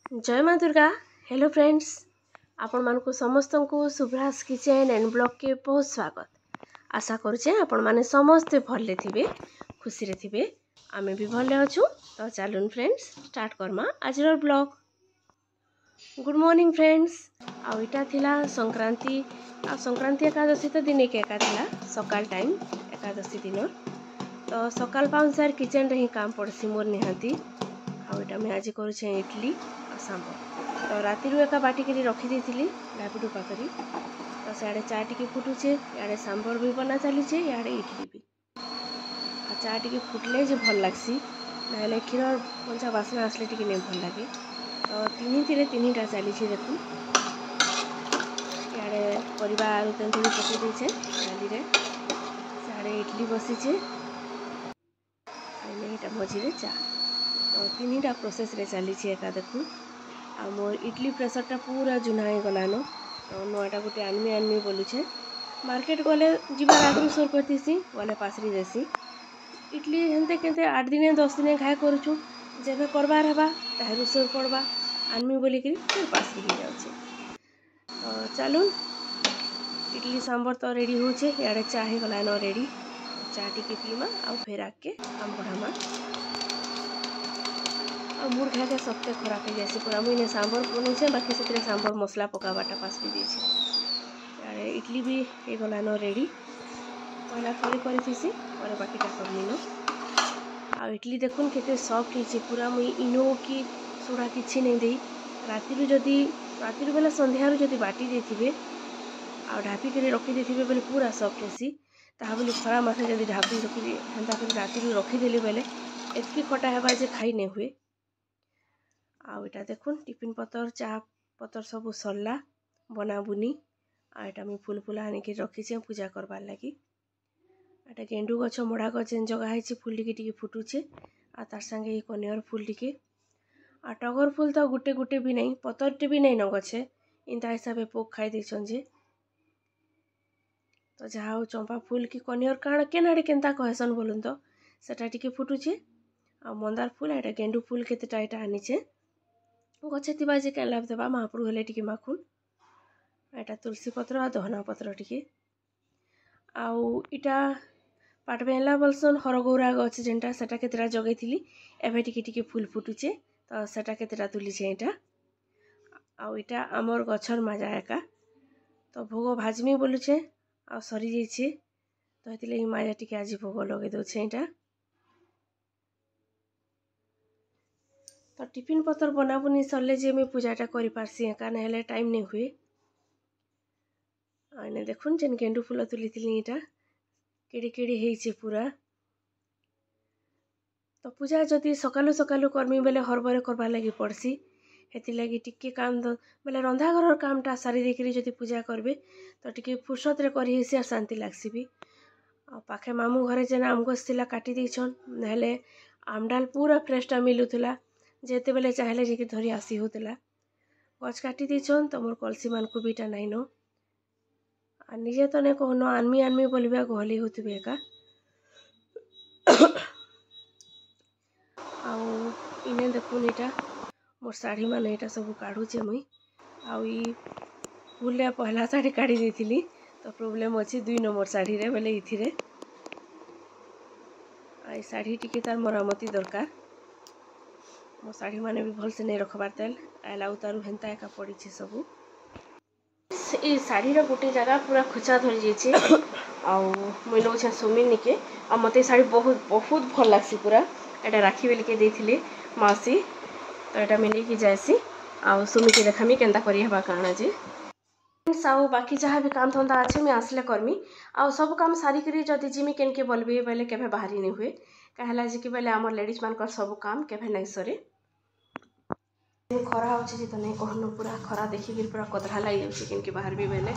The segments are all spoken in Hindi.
जय माँ दुर्गा। हेलो फ्रेंड्स, आपण मानकु समस्त को सुभ्रास किचन एंड ब्लॉग के बहुत स्वागत। आशा करुचे आपण माने समस्ते भले थिबे, खुशी रे थिबे। आमे भी भले अछु। तो चलून फ्रेंड्स स्टार्ट करमा आज रो ब्लॉग। Good morning friends. आ इटा थिला संक्रांति। आ संक्रांति एकादशी तो दिन के एका थिला सकाल टाइम एकादशी दिन। तो सकाल पाउंसार किचन रे ही काम पड़सी मोर निहाती। आ इटा मैं आज करूछे इडली आ सांबर। तो राति एका बाटिक रखी देती डाबिडू पाखरी। तो सियाड़े चा टी फुटुचे, इे सांबर भी बना चलीचे, इे इडली भी। आ चा टी फुटले जो भल लगसी, ना क्षीर कंचा बासना आसले टी नहीं भल लगे। तो तीन टा चली देखु। इे परिवा तेंतुड़ी पकई देचे डाली रे। सियाड़े इडली बसीचे, मझे चा। तो तीन टा प्रोसेस रे चली एका देखु। आ मोर इडली प्रेसरटा पूरा जुनाई गलान। तो नुआटा गोटे आनमी बोलुछे। मार्केट गले जीवार आगु सोर करतीसी गले पासरी देसी। इडली हेनते केनते 8 दिन 10 दिन खाए करूछु। जेबे करबार हेबा ताहरू सोर पड़बा आनमी बोली कि फिर पासरी ही जाउछे। तो चलून इडली सांबर तो रेडी होछे। याडे चा ही गलान रेडी। चा टी पीमा आ फेर आके काम बढ़ामा। आ मूड खाके सबते खराब हो जाए पूरा। मुझे सांबर बनौचे, बाकी से सांबर मसला पकावाटा पास भी देछे। यारे इडली भी हो गलान रेडी। पहला थोड़ी करी और बाकीटा करनी न। आ इडली देखुन केते सॉफ्ट होइछे पूरा। मुई इनो की सोडा किछि नहीं देई राति बेला संध्या जदि बाटी देथिबे आ ढापी के रखी देथिबे बेले पूरा सॉफ्ट हेसी। ताहा बोली खरा मासे जदि ढापी रखी हेंता कर राति रखी देली बेले एतकी खटा हेबा जे खाई नहीं हुए। आटा देखुन टिफिन पतर चाह पतर सब सरला बना बुनी। आटा मुझे फुल फुल आनिक रखीचे पूजा करवार लगी। एटा गेंडू गछ मड़ा गछ जगाई फुल टी फुटुचे। आ तार संगे कनियर फुल टी आ टगर फुल तो गुटे गुटे भी नहीं, पतरटे भी नहीं न गछे। इंता हिसाब पोक खाई देछन जे। तो जहा चंपा फुल की कनियर काण केनाडे केनता कहसन बोलुन तो सेटा टी फुटुचे। आ मंदार फुल एटा गेंडू फुल केतेटा एटा आनिचे। गचे थिबा जे केन लाभ देबा महाप्रभु हेले टिके माखुन। एटा तुलसी पत्र आ दहना पत्र टिके। आउ इटा पाटबेला बलसन हरगौरा गछ जेनटा सेटा केतेटा जगैथिली एबे टिके टिके फुल फुटुचे। तो सेटा केतेटा तुलिछे एटा। आउ इटा आमर गछर माजा एका। तो भोग भाजमी बोलुछे आ सरी जाइछे। तो हेतिले माजा टिके आज भोग लगे दोछे एटा। तो टिफिन पतर बनाबुनी सरले जे मैं पूजाटा करि पारसी एका नहेले टाइम नहीं हुए। आने देखुन जेन गेंडू फुल तुली इटा केड़ी केड़ी हेइछे पूरा। तो पूजा जदि सकालू सकालू करमी बेले हरबरे करवा लगी पड़सी। हेति लगी टिके काम बेले रंधा घर कामटा सारी देकरी जदि पूजा करबे तो टिके फुर्सत रे करि हेसी आ शांति लागसी भी। आ पाखे मामू घरे जेन आम गछ थिला काटी देछन, नहेले आमडाल पूरा फ्रेशटा मिलुथला। जेते बेले चाहेले जे धरी आसी होतला गछ काटी देछन। तो मोर कलसी मानकु बीटा नाइन आ निजे तो ने कहन आनमी बोलिबा गहली होतबे एका। आउ इने देखुन इटा मोर साड़ी मान इटा सब काढुचे मुई। आउ ई भूले पहला साड़ी काढ़ी देथिली तो प्रॉब्लम अछि 2 नंबर साड़ी रे बेले इथिरे। आई साड़ी टिके तार मरामती दरकार। मो साड़ी माने भी भल से नहीं रखबार तेल आला उतारू हेंता एका पड़ी छे सबू। ई साड़ी रो गोटे जगह पूरा खुचा धरि जेछे। आउ मुई नोछे सुमिन निके आ मते साड़ी बहुत बहुत भल लागसी पूरा। एटा राखी बेल के देथिले मासी। तो एटा मिले की जायसी आउ सुमी के देखामी केनता करी हेबा काना जे। साउ बाकी जहाँ भी काम धंदा अच्छे मैं आसले करमी। आउ सब काम सारी करी जदि जिमी केन के बोलबे बेले केभे बाहरी नहीं हुए। कहला जे कि बेले हमर लेडीज मानकर सब काम केभे नहीं सरे। खरा होचे जे तो नहीं कहनो पूरा खरा देखि फिर पूरा कदरा लाई जाउछे केन के बाहर भी बेले।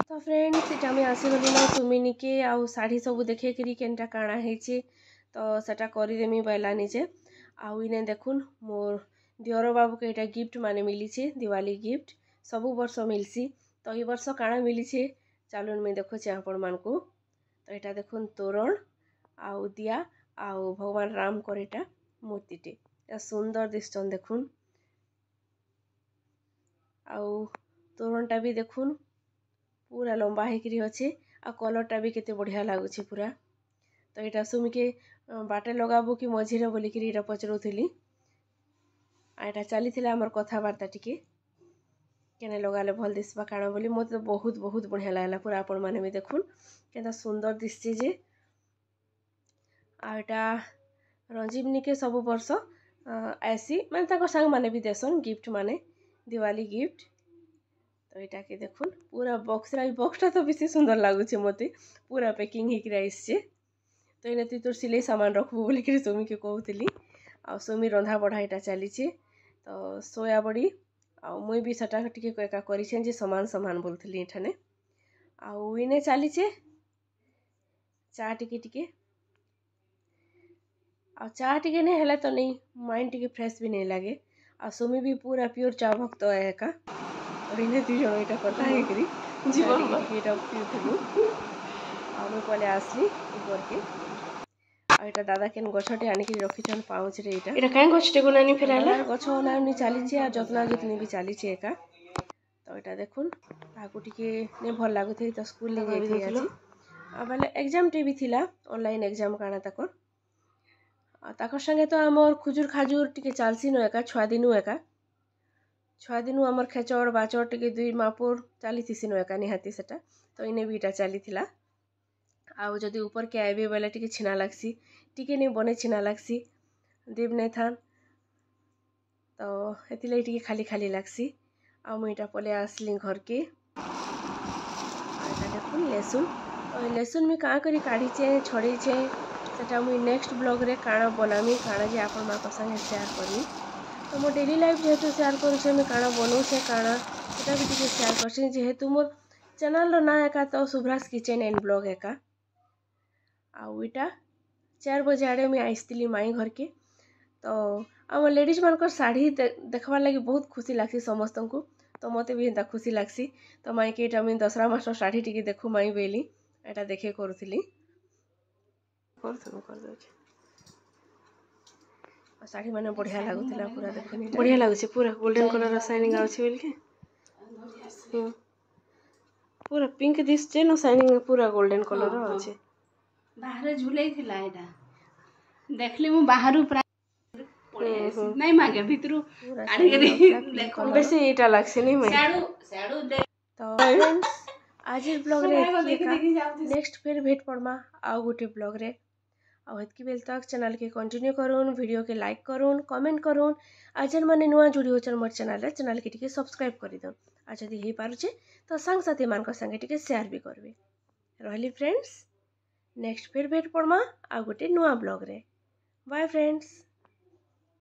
तो फ्रेंड्स इटा मैं आसी गली ना सुमिनी के आउ साड़ी सब देखे करी केनटा काना हेचे। तो सेटा करी देमी बैला निजे। आउ इने देखुन मोर दियोर बाबू के इटा गिफ्ट माने मिली छे दिवाली गिफ्ट सबु वर्ष मिलसी। तो ई वर्ष काना मिली छे चालून में देखो छे आपण मानकु। तो इटा देखुन तोरण आउ दिया आउ भगवान राम को इटा मूर्तिटे सुंदर दिसचन देखुन आउ तोरणटा भी देखुन पूरा लंबा हेकरी अच्छे आ कलरटा भी केते बढ़िया लागुचे पूरा। तो यहाँ सुमिके बाटे लगाबू कि मझीरे बोलिकी इटा पचरुथिली आ एटा चली आमर कथबार्ता टिके केने लगाले भल दिसबा काण बोली मत तो बहुत बहुत बढ़िया लागला पूरा। आपण माने भी देखुन केता सुंदर दिसचे जे आ एटा रंजीवनी के सब वर्ष ऐसी माने ताको संग माने भी देसन गिफ्ट माने दिवाली गिफ्ट। तो यहाँ के देखुन पूरा बॉक्सटा तो बेसी सुंदर लगुचे मते पूरा पैकिंग हिक आइसचे। तो इने तू तोर सिलाई सामान रखबू बोलिकी सुमी के कहूली आ सुमी रंधा बढ़ा यहाँ चलीचे। तो सोया बड़ी आ मुई भी सेटा टिके एका करिछें जे समान समान बोलथली एठाने आउ इने चलीचे चा टिके टिके आ चा टिके नहीं हेला तो नहीं माइंड टिके फ्रेश भी नहीं लगे आ सुमी भी पूरा प्योर चा भक्त है एका और इन्हें दी जण एटा करता है करी जीवन टिके एटा पिउथलु आ मुई पले आसली ऊपर के आ एटा दादा केन गछटे आनिकी रखिछन पाउच रे एटा काई गछटे गुनानी फेराला गछ ओनानी चलीचे आ जतना जतनी भी चलीचे एका। तो एटा देखुन ताकू टिके ने भल लागुथै तो स्कूल ले जाइथि आज आ बेले एग्जाम टे भी थिला ऑनलाइन एग्जाम काना ताकर आ ताकर संगे तो हमर खुजुर खाजुर टिके चालसी न एका छुआ दिनु हमर खेचड़ बाचड़ टिके दुई मापुर चलीथिसी न एका निहाती सेटा। तो इने भी एटा चलीथिला आउ जदि ऊपर के आइबे बेले टिके छिना लागसी टिके नहीं बने छिना लागसी देव नहीं थान तो हेतिले टिके खाली खाली लागसी आ मुई एटा पले आसली घर के आ देखुन लेसुन तो लेसुन में का करी काढ़ीचे छड़ीचे सेटा मुई नेक्स्ट ब्लॉग रे काना बनामी काना जे आपण मा संगे शेयर करमी। तो मो डेली लाइफ जेहेतु शेयर करूछे मैं काना बनाऊछे काना सेटा भी टिके शेयर करछे जेहेतु मोर चैनल रो ना एका तो शुभ्रास किचन एंड ब्लॉग एका आउ इटा 4 बजे आड़े मुई आइसतिली माई घर के। तो आम लेडीज मानकर साड़ी देखबार लगी बहुत खुशी लागसी समस्त को तो मते भी एंता खुशी लागसी। तो माई के एटा मुई दसरा मासर साड़ी टिके देखु माई बेली एटा देखे करूथिली साड़ी माने बढ़िया लागुथिला पूरा देखुनी बढ़िया लागुछे पूरा गोल्डन कलर शाइनिंग आउछे बोल के पूरा पिंक दिसचे न शाइनिंग पूरा गोल्डन कलर आउछे बाहर झुलै थिला एटा देखली मु बाहरु नहीं मागे भितरु आड़ी के बेसी एटा लागसे नहीं मैं साडू तो फ्रेंड्स आज ब्लॉग रे नेक्स्ट फिर भेट पड़मा आउ गोटे ब्लॉग रे आ हेतकी बेल तक चैनल के कंटिन्यू करूँ वीडियो के लाइक करूँ कमेंट करूँ आ जेन माने नुआ जुड़ी होचन मोर चैनल के टिके सब्सक्राइब कर दो आ जदि हे पारुचे तो संग साथी मान संगे टिके शेयर भी करबे रहली फ्रेंड्स नेक्स्ट फिर भेट पड़मा आ गोटे नुआ ब्लॉग रे बाय फ्रेंड्स।